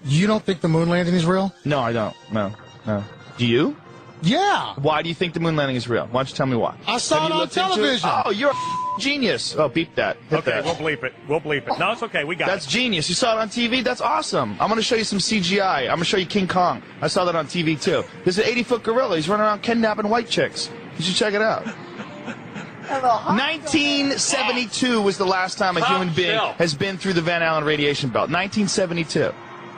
You don't think the moon landing is real? No, I don't. No. Do you? Yeah. Why do you think the moon landing is real? Why don't you tell me why? I saw it on television. Oh, you're a genius. Oh, beep that. Hit Okay, that. we'll bleep it. We'll bleep it. No, it's okay. We got That's it. genius. You saw it on TV? That's awesome. I'm going to show you some CGI. I'm going to show you King Kong. I saw that on TV, too. There's an 80-foot gorilla. He's running around kidnapping white chicks. You should check it out. 1972 was the last time a human being has been through the Van Allen radiation belt. 1972.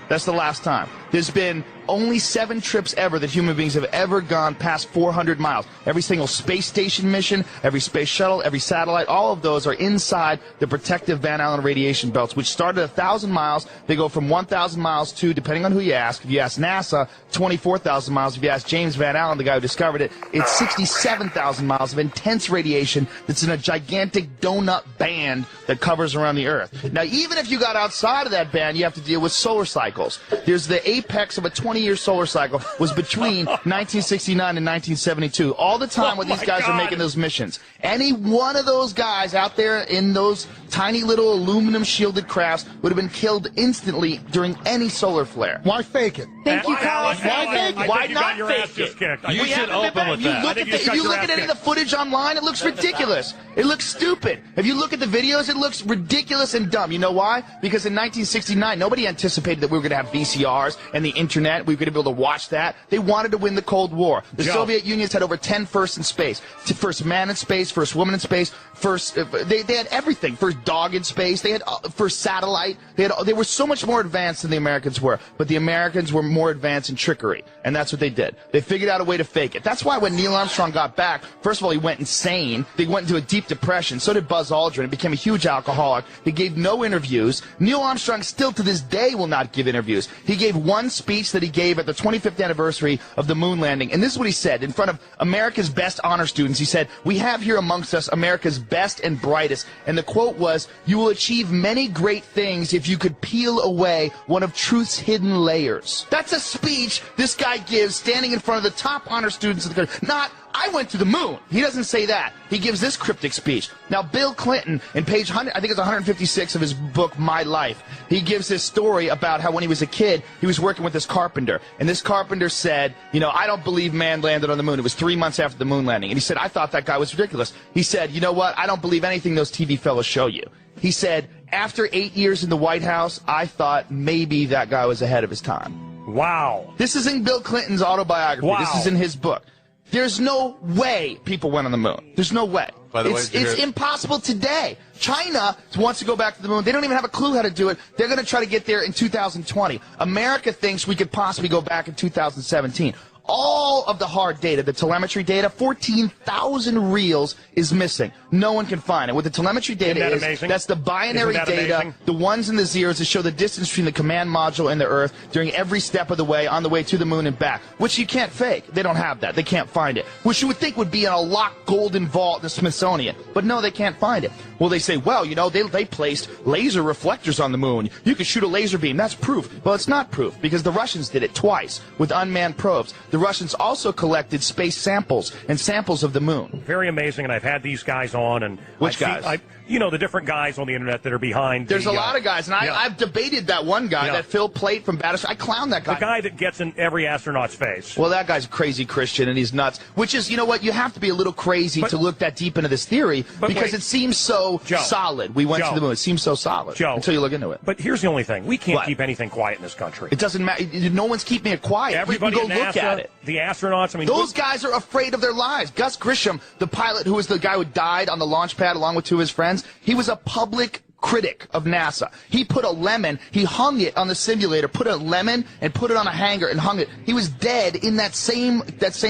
That's the last time. There's been only 7 trips ever that human beings have ever gone past 400 miles. Every single space station mission, every space shuttle, every satellite, all of those are inside the protective Van Allen radiation belts, which start at 1,000 miles. They go from 1,000 miles to, depending on who you ask, if you ask NASA, 24,000 miles. If you ask James Van Allen, the guy who discovered it, it's 67,000 miles of intense radiation that's in a gigantic donut band that covers around the Earth. Now, even if you got outside of that band, you have to deal with solar cycles. There's the apex of a 20-year solar cycle was between 1969 and 1972. All the time when these guys are making those missions. Any one of those guys out there in those tiny little aluminum shielded crafts would have been killed instantly during any solar flare. Why fake it? Thank you, Colin. Why not fake it? You should open with that. If you look at any of the footage online, it looks ridiculous. It looks stupid. If you look at the videos, it looks ridiculous and dumb. You know why? Because in 1969, nobody anticipated that we were going to have VCRs and the internet. We were going to be able to watch that. They wanted to win the Cold War. The Soviet Union's had over 10 firsts in space. First man in space, first woman in space, first they had everything. First dog in space. They had first satellite. They were so much more advanced than the Americans were. But the Americans were more advanced in trickery, and that's what they did. They figured out a way to fake it. That's why when Neil Armstrong got back, first of all, he went insane. They went into a deep depression. So did Buzz Aldrin. He became a huge alcoholic. He gave no interviews. Neil Armstrong still to this day will not give interviews. He gave one speech that he gave at the 25th anniversary of the moon landing, and this is what he said in front of America's best honor students. He said, "We have here amongst us America's best and brightest," and the quote was, "You will achieve many great things if you could peel away one of truth's hidden layers." That's a speech this guy gives standing in front of the top honor students of the country. Not, "I went to the moon." He doesn't say that. He gives this cryptic speech. Now, Bill Clinton, in page 100, I think it's 156 of his book, My Life, he gives this story about how when he was a kid, he was working with this carpenter. And this carpenter said, "You know, I don't believe man landed on the moon." It was 3 months after the moon landing. And he said, "I thought that guy was ridiculous." He said, "You know what? I don't believe anything those TV fellows show you." He said, "After 8 years in the White House, I thought maybe that guy was ahead of his time." Wow. This is in Bill Clinton's autobiography. Wow. This is in his book. There's no way people went on the moon. There's no way. By the way, it's impossible today. China wants to go back to the moon. They don't even have a clue how to do it. They're going to try to get there in 2020. America thinks we could possibly go back in 2017. All of the hard data, the telemetry data, 14,000 reels is missing. No one can find it. What the telemetry data is, that's the binary data, the ones and the zeros that show the distance between the command module and the Earth during every step of the way, on the way to the moon and back, which you can't fake. They don't have that. They can't find it, which you would think would be in a locked golden vault in the Smithsonian. But no, they can't find it. Well, they say, well, you know, they placed laser reflectors on the moon. You could shoot a laser beam. That's proof. Well, it's not proof, because the Russians did it twice with unmanned probes. The Russians also collected space samples and samples of the moon. Very amazing, and I've had these guys on. And which guys? You know, the different guys on the internet that are behind. There's a lot of guys, and I've debated that one guy, that Phil Plait from Battleship. I clown that guy. The guy that gets in every astronaut's face. Well, that guy's a crazy Christian, and he's nuts. Which is, you know what, you have to be a little crazy to look that deep into this theory, because it seems so solid. We went to the moon. It seems so solid until you look into it. But here's the only thing. We can't keep anything quiet in this country. It doesn't matter. No one's keeping it quiet. Everybody you can go at NASA, look at it. The astronauts, I mean, those guys are afraid of their lives. Gus Grisham, the pilot who was the guy who died on the launch pad along with 2 of his friends, he was a public critic of NASA. He put a lemon, he hung it on the simulator, put a lemon and put it on a hanger and hung it. He was dead in that same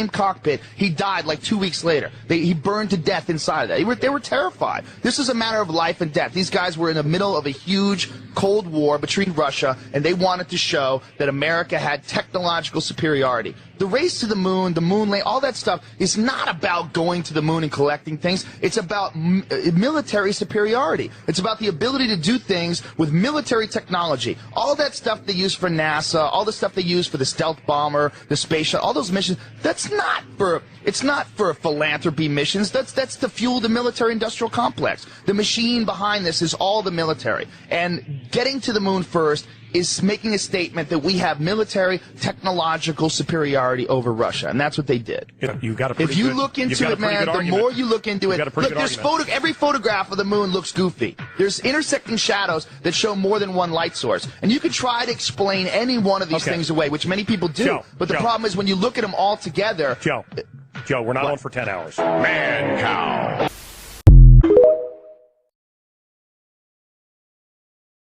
cockpit. He died like 2 weeks later. He burned to death inside of that. They were terrified. This is a matter of life and death. These guys were in the middle of a huge Cold War between Russia, and they wanted to show that America had technological superiority. The race to the moon landing, all that stuff is not about going to the moon and collecting things. It's about military superiority. It's about the ability to do things with military technology. All that stuff they use for NASA, all the stuff they use for the stealth bomber, the space shuttle, all those missions, it's not for philanthropy missions. That's to fuel the military-industrial complex. The machine behind this is all the military. And getting to the moon first is making a statement that we have military technological superiority over Russia, and that's what they did. You got a if you look into it, man, the more you look into it, look, there's every photograph of the moon looks goofy. There's intersecting shadows that show more than one light source, and you can try to explain any one of these things away, which many people do. But the problem is when you look at them all together. Joe, we're not on for 10 hours. Man cow.